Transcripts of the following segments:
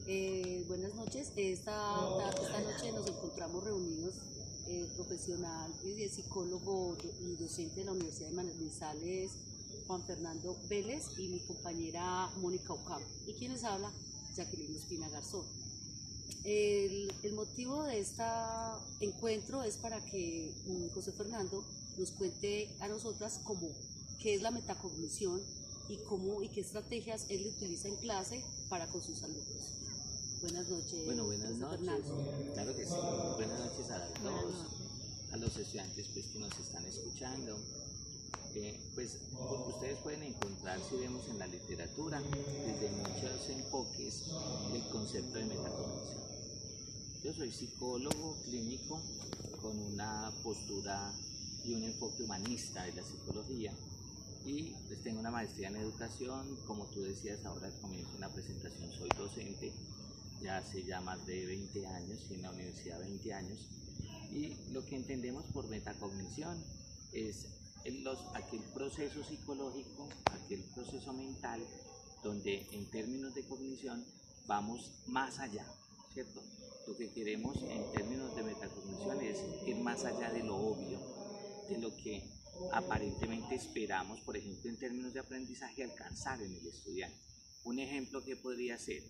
Buenas noches. Esta noche nos encontramos reunidos profesional y psicólogo y docente de la Universidad de Manizales, Juan Fernando Vélez, y mi compañera Mónica Ocampo. ¿Y quien les habla? Jacqueline Espina Garzón. El motivo de este encuentro es para que José Fernando nos cuente a nosotras qué es la metacognición y qué estrategias él utiliza en clase para con sus alumnos. Buenas noches. Bueno, buenas José noches. Fernando. Claro que sí. Buenas noches a las dos, a los estudiantes pues, que nos están escuchando. Pues ustedes pueden encontrar, si vemos en la literatura, desde muchos enfoques el concepto de metacognición. Yo soy psicólogo clínico con una postura y un enfoque humanista de la psicología, y pues tengo una maestría en educación. Como tú decías ahora al comienzo de la presentación, soy docente ya hace más de 20 años, y en la universidad 20 años, y lo que entendemos por metacognición es aquel proceso psicológico, aquel proceso mental, donde en términos de cognición vamos más allá, ¿cierto? Lo que queremos en términos de metacognición es ir más allá de lo obvio, de lo que aparentemente esperamos, por ejemplo, en términos de aprendizaje, alcanzar en el estudiante. Un ejemplo que podría ser,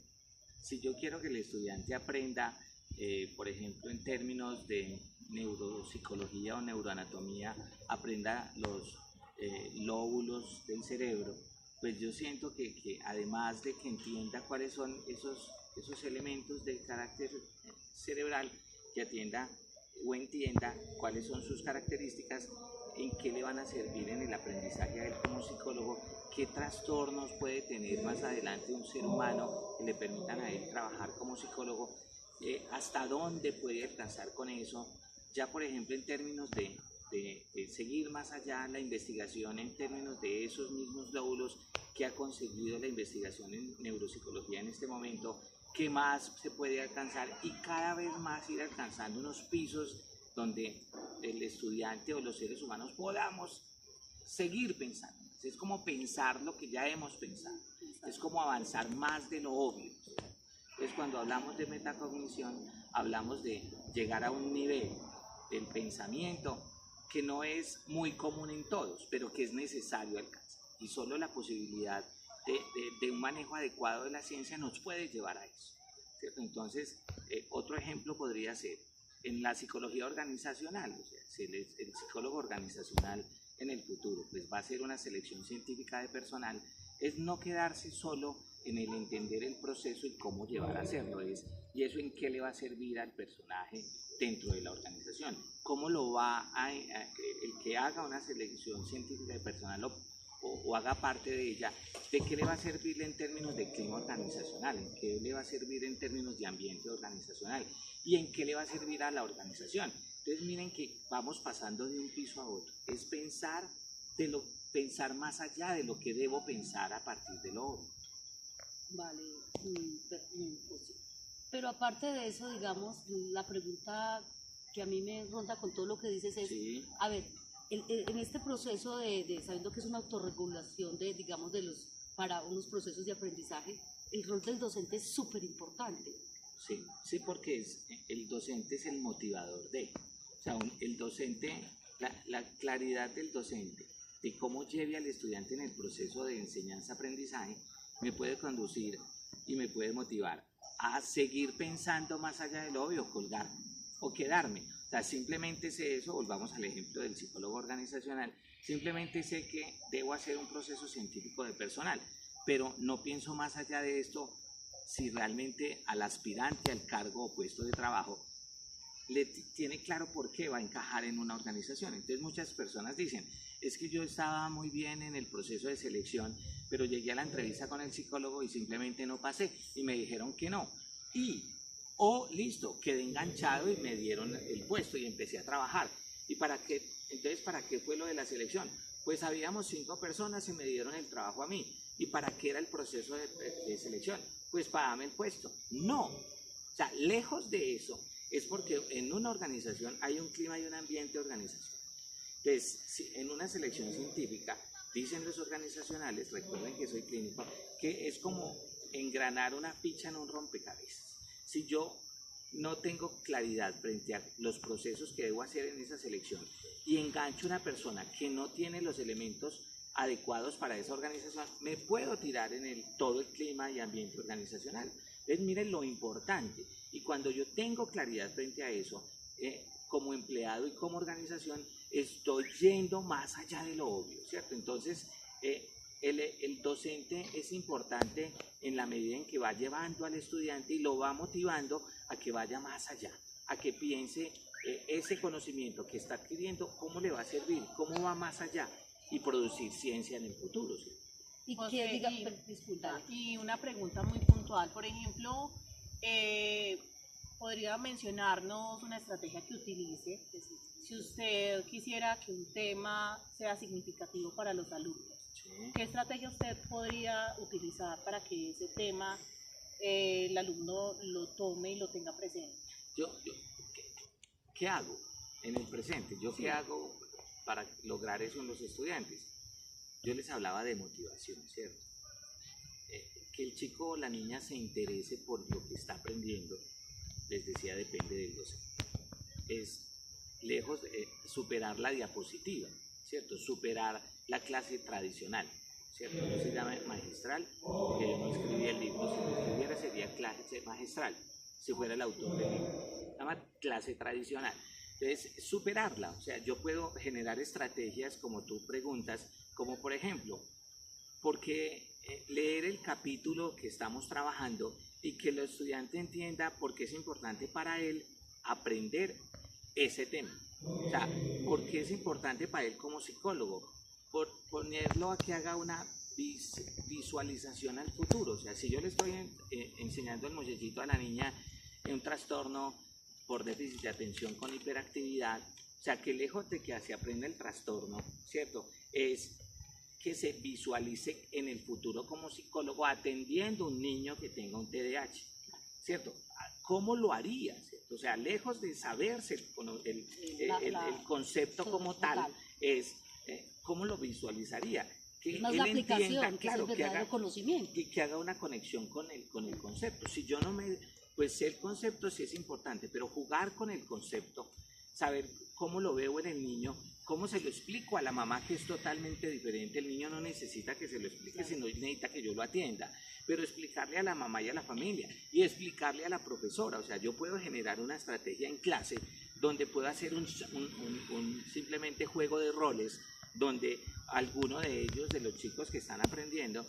si yo quiero que el estudiante aprenda, por ejemplo, en términos de neuropsicología o neuroanatomía, aprenda los lóbulos del cerebro, pues yo siento que además de que entienda cuáles son esos elementos de carácter cerebral, que atienda o entienda cuáles son sus características, en qué le van a servir en el aprendizaje a él como psicólogo, qué trastornos puede tener más adelante un ser humano que le permitan a él trabajar como psicólogo, hasta dónde puede alcanzar con eso. Ya por ejemplo en términos de seguir más allá la investigación en términos de esos mismos lóbulos que ha conseguido la investigación en neuropsicología en este momento, qué más se puede alcanzar, y cada vez más ir alcanzando unos pisos donde el estudiante o los seres humanos podamos seguir pensando. Es como pensar lo que ya hemos pensado, es como avanzar más de lo obvio. Entonces, cuando hablamos de metacognición, hablamos de llegar a un nivel del pensamiento que no es muy común en todos, pero que es necesario alcanzar. Y solo la posibilidad de un manejo adecuado de la ciencia nos puede llevar a eso, ¿cierto? Entonces, otro ejemplo podría ser en la psicología organizacional. O sea, si el psicólogo organizacional en el futuro pues va a hacer una selección científica de personal, es no quedarse solo en el entender el proceso y cómo llevar a hacerlo, y eso en qué le va a servir al personaje dentro de la organización, cómo lo va el que haga una selección científica de personal o haga parte de ella, de qué le va a servir en términos de clima organizacional, en qué le va a servir en términos de ambiente organizacional, y en qué le va a servir a la organización. Entonces miren que vamos pasando de un piso a otro, es pensar más allá de lo que debo pensar a partir de lo obvio. Vale, pues sí. Pero aparte de eso, digamos, la pregunta que a mí me ronda con todo lo que dices es, Sí. a ver, en este proceso sabiendo que es una autorregulación digamos, para unos procesos de aprendizaje, el rol del docente es súper importante. Sí, porque el docente es el motivador o sea, el docente, la claridad del docente de cómo lleve al estudiante en el proceso de enseñanza-aprendizaje me puede conducir y me puede motivar a seguir pensando más allá de lo obvio, colgarme o quedarme. O sea, simplemente sé eso. Volvamos al ejemplo del psicólogo organizacional, simplemente sé que debo hacer un proceso científico de personal, pero no pienso más allá de esto si realmente al aspirante al cargo o puesto de trabajo le tiene claro por qué va a encajar en una organización. Entonces muchas personas dicen, es que yo estaba muy bien en el proceso de selección, pero llegué a la entrevista con el psicólogo y simplemente no pasé y me dijeron que no. Listo, quedé enganchado y me dieron el puesto y empecé a trabajar. Entonces, ¿para qué fue lo de la selección? Pues habíamos 5 personas y me dieron el trabajo a mí. ¿Y para qué era el proceso de selección? Pues para darme el puesto. No, o sea, lejos de eso, es porque en una organización hay un clima y un ambiente organizacional. Entonces, en una selección científica, dicen los organizacionales, recuerden que soy clínico, que es como engranar una ficha en un rompecabezas. Si yo no tengo claridad frente a los procesos que debo hacer en esa selección y engancho una persona que no tiene los elementos adecuados para esa organización, me puedo tirar en todo el clima y ambiente organizacional. Entonces, miren lo importante. Y cuando yo tengo claridad frente a eso, como empleado y como organización, estoy yendo más allá de lo obvio, ¿cierto? Entonces, el docente es importante en la medida en que va llevando al estudiante y lo va motivando a que vaya más allá, a que piense ese conocimiento que está adquiriendo, cómo le va a servir, cómo va más allá y producir ciencia en el futuro, ¿sí? Y José, que diga, y- disculpa, Y una pregunta muy puntual, por ejemplo, ¿podría mencionarnos una estrategia que utilice? Es decir, si usted quisiera que un tema sea significativo para los alumnos, Sí. ¿qué estrategia usted podría utilizar para que ese tema el alumno lo tome y lo tenga presente? ¿Qué hago en el presente? ¿Yo Sí. qué hago para lograr eso en los estudiantes? Yo les hablaba de motivación, ¿cierto? Que el chico o la niña se interese por lo que está aprendiendo, les decía, depende del docente. Es lejos de superar la diapositiva, ¿cierto? Superar la clase tradicional, ¿cierto? No se llama magistral, porque yo no escribía el libro, si lo escribiera sería clase magistral, si fuera el autor del libro. Se llama clase tradicional. Entonces, superarla, o sea, yo puedo generar estrategias como tú preguntas, como por ejemplo, porque leer el capítulo que estamos trabajando y que el estudiante entienda por qué es importante para él aprender ese tema. O sea, por qué es importante para él como psicólogo. Por ponerlo a que haga una visualización al futuro. O sea, si yo le estoy enseñando el muchachito a la niña en un trastorno por déficit de atención con hiperactividad, o sea, que lejos de que se aprenda el trastorno, ¿cierto? Es que se visualice en el futuro como psicólogo atendiendo a un niño que tenga un TDAH, ¿cierto? ¿Cómo lo haría? ¿Cierto? O sea, lejos de saberse el concepto como tal, es cómo lo visualizaría. Que más él la aplicación, entienda, que es el verdadero conocimiento. y que haga una conexión con el concepto. Si yo no me, pues el concepto sí es importante, pero jugar con el concepto, saber cómo lo veo en el niño, cómo se lo explico a la mamá, que es totalmente diferente. El niño no necesita que se lo explique, sino necesita que yo lo atienda, pero explicarle a la mamá y a la familia y explicarle a la profesora. O sea, yo puedo generar una estrategia en clase donde pueda hacer un simplemente juego de roles, donde alguno de ellos, de los chicos que están aprendiendo,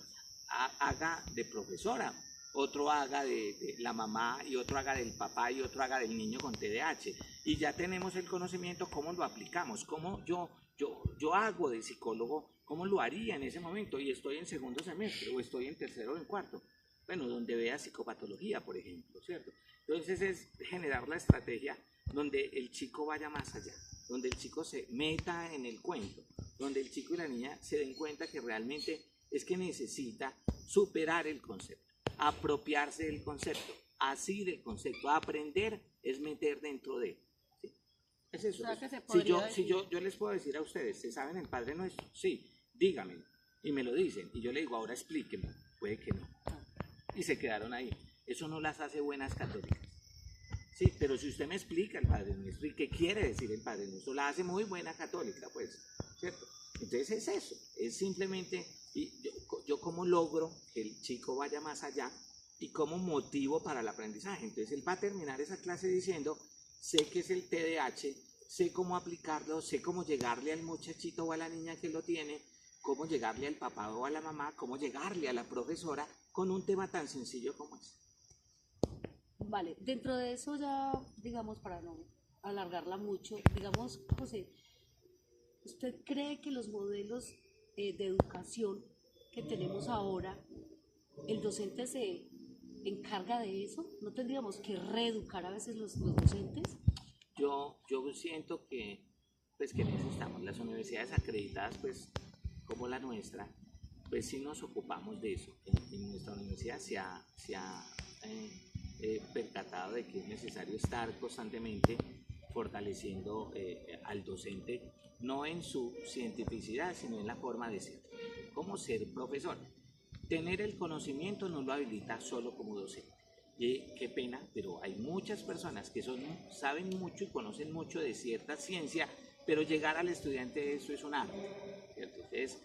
haga de profesora, otro haga de la mamá y otro haga del papá y otro haga del niño con TDAH. Y ya tenemos el conocimiento, cómo lo aplicamos, cómo yo hago de psicólogo, cómo lo haría en ese momento, y estoy en segundo semestre o estoy en tercero o en cuarto, bueno, donde vea psicopatología, por ejemplo, ¿cierto? Entonces es generar la estrategia donde el chico vaya más allá, donde el chico se meta en el cuento, donde el chico y la niña se den cuenta que realmente es que necesita superar el concepto, apropiarse del concepto, así del concepto. Aprender es meter dentro de. ¿Sí? Es eso. O sea, que se podría Yo les puedo decir a ustedes, ¿se saben el Padre Nuestro? Sí, díganme. Y me lo dicen. Y yo le digo, ahora explíquenme. Puede que no. Y se quedaron ahí. Eso no las hace buenas católicas. Sí, pero si usted me explica el Padre Nuestro y qué quiere decir el Padre Nuestro, la hace muy buena católica, pues, ¿cierto? Entonces es eso, es simplemente, y yo cómo logro que el chico vaya más allá y cómo motivo para el aprendizaje. Entonces él va a terminar esa clase diciendo, sé que es el TDAH, sé cómo aplicarlo, sé cómo llegarle al muchachito o a la niña que lo tiene, cómo llegarle al papá o a la mamá, cómo llegarle a la profesora con un tema tan sencillo como ese. Vale, dentro de eso ya, digamos, para no alargarla mucho, digamos, José, ¿usted cree que los modelos de educación que tenemos ahora, el docente se encarga de eso? ¿No tendríamos que reeducar a veces los docentes? Yo siento que, pues, que necesitamos las universidades acreditadas, pues, como la nuestra, pues sí nos ocupamos de eso. En nuestra universidad se ha percatado de que es necesario estar constantemente fortaleciendo al docente, no en su cientificidad, sino en la forma de ser, como ser profesor. tener el conocimiento no lo habilita solo como docente. Y qué pena, pero hay muchas personas que saben mucho y conocen mucho de cierta ciencia, pero llegar al estudiante eso es un arte, ¿cierto? Entonces,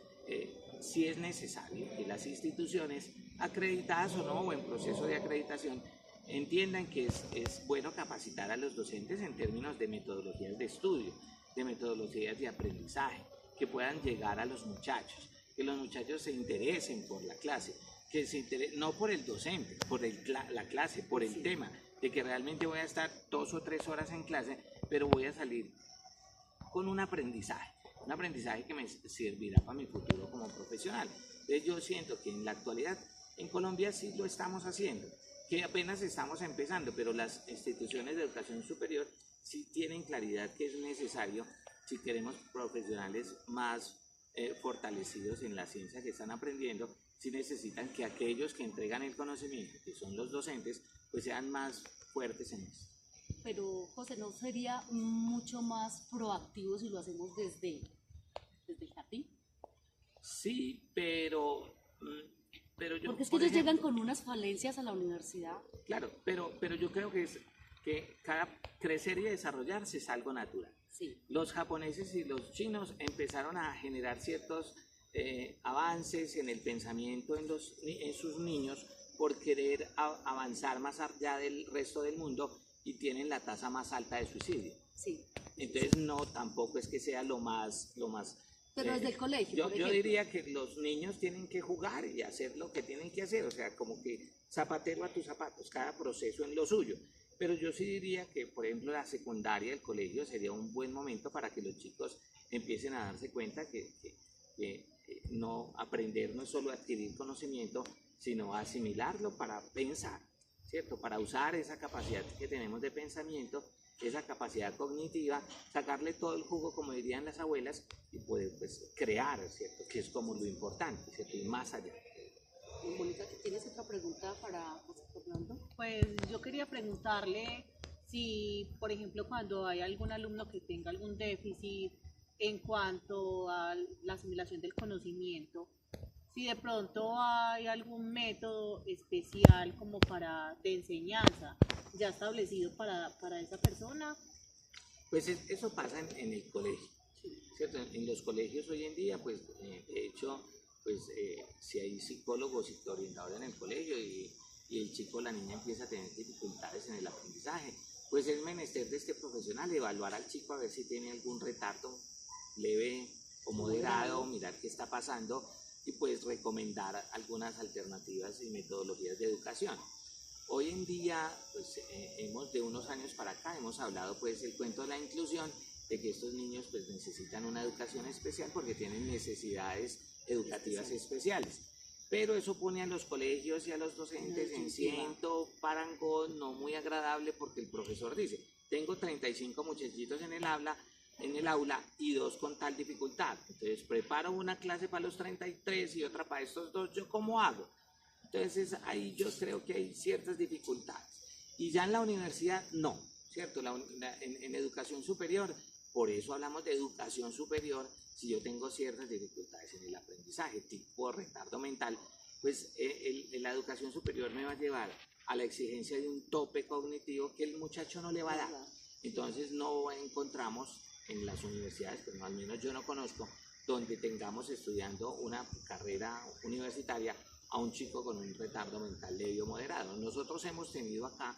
sí es necesario que las instituciones acreditadas o no, o en proceso de acreditación, entiendan que es bueno capacitar a los docentes en términos de metodologías de estudio, de metodologías de aprendizaje, que puedan llegar a los muchachos, que los muchachos se interesen por la clase, que no por el docente, por la clase, por el tema, de que realmente voy a estar 2 o 3 horas en clase, pero voy a salir con un aprendizaje que me servirá para mi futuro como profesional. Entonces yo siento que en la actualidad en Colombia sí lo estamos haciendo, que apenas estamos empezando, pero las instituciones de educación superior sí tienen claridad que es necesario, si queremos profesionales más fortalecidos en la ciencia que están aprendiendo, sí necesitan que aquellos que entregan el conocimiento, que son los docentes, pues sean más fuertes en eso. Pero, José, ¿no sería mucho más proactivo si lo hacemos desde el jardín? Sí, pero yo... Porque es que ellos llegan con unas falencias a la universidad. Claro, pero yo creo que cada crecer y desarrollarse es algo natural. Sí. Los japoneses y los chinos empezaron a generar ciertos avances en el pensamiento en sus niños por querer avanzar más allá del resto del mundo y tienen la tasa más alta de suicidio. Sí. Entonces no, tampoco es que sea lo más pero desde el colegio, yo diría que los niños tienen que jugar y hacer lo que tienen que hacer, o sea, como que zapatero a tus zapatos, cada proceso en lo suyo. Pero yo sí diría que, por ejemplo, la secundaria, el colegio, sería un buen momento para que los chicos empiecen a darse cuenta que no aprender no es solo adquirir conocimiento, sino asimilarlo para pensar, ¿cierto? Para usar esa capacidad que tenemos de pensamiento, esa capacidad cognitiva, sacarle todo el jugo, como dirían las abuelas, y poder pues, crear, ¿cierto? Que es como lo importante, ¿cierto? Y más allá. Mónica, ¿tienes otra pregunta para José Fernando? Pues yo quería preguntarle si, por ejemplo, cuando hay algún alumno que tenga algún déficit en cuanto a la asimilación del conocimiento, si de pronto hay algún método especial como de enseñanza ya establecido para esa persona. Pues eso pasa en el colegio, ¿cierto? En los colegios hoy en día, pues de hecho, pues si hay psicólogos y orientadores en el colegio y el chico o la niña empieza a tener dificultades en el aprendizaje, pues es menester de este profesional evaluar al chico a ver si tiene algún retardo leve o moderado, mirar qué está pasando y pues recomendar algunas alternativas y metodologías de educación. Hoy en día, pues de unos años para acá, hemos hablado pues el cuento de la inclusión, de que estos niños pues necesitan una educación especial porque tienen necesidades educativas especiales. Pero eso pone a los colegios y a los docentes en cierto parangón no muy agradable porque el profesor dice, tengo 35 muchachitos en el aula y 2 con tal dificultad. Entonces preparo una clase para los 33 y otra para estos 2, ¿yo cómo hago? Entonces ahí yo creo que hay ciertas dificultades. Y ya en la universidad no, ¿cierto? En educación superior, por eso hablamos de educación superior, si yo tengo ciertas dificultades en el aprendizaje, tipo retardo mental, pues la educación superior me va a llevar a la exigencia de un tope cognitivo que el muchacho no le va a dar. Entonces no encontramos en las universidades, pero no, al menos yo no conozco, donde tengamos estudiando una carrera universitaria a un chico con un retardo mental leve o moderado. Nosotros hemos tenido acá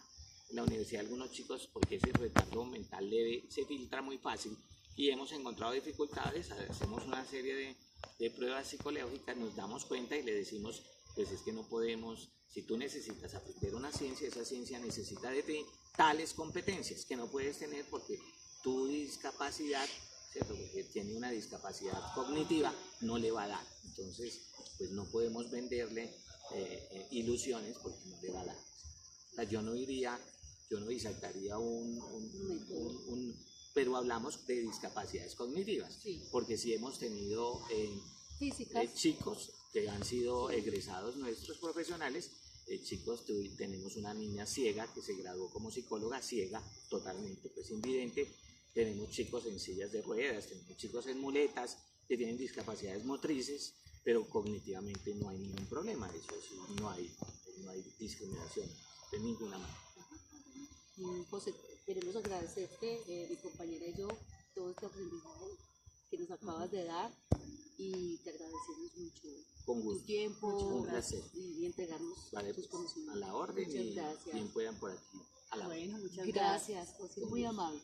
en la universidad algunos chicos, porque ese retardo mental leve se filtra muy fácil y hemos encontrado dificultades, hacemos una serie de pruebas psicológicas, nos damos cuenta y le decimos, pues es que no podemos, si tú necesitas aprender una ciencia, esa ciencia necesita de ti tales competencias que no puedes tener porque tu discapacidad, ¿cierto? Porque tiene una discapacidad cognitiva, no le va a dar. Entonces, pues no podemos venderle ilusiones porque no le va a dar. O sea, yo no disertaría pero hablamos de discapacidades cognitivas, porque sí hemos tenido chicos que han sido egresados nuestros profesionales, tenemos una niña ciega que se graduó como psicóloga ciega, totalmente pues invidente, tenemos chicos en sillas de ruedas, tenemos chicos en muletas que tienen discapacidades motrices, pero cognitivamente no hay ningún problema, eso sí, no hay discriminación de ninguna manera. José, queremos agradecerte, mi compañera y yo, todo este aprendizaje que nos acabas de dar y te agradecemos mucho Con tu gusto, tiempo un placer. y entregarnos Vale, tus pues, conocimientos. a la orden Muchas y gracias. bien puedan por aquí. A la orden. Bueno, muchas Gracias, José, muy amable.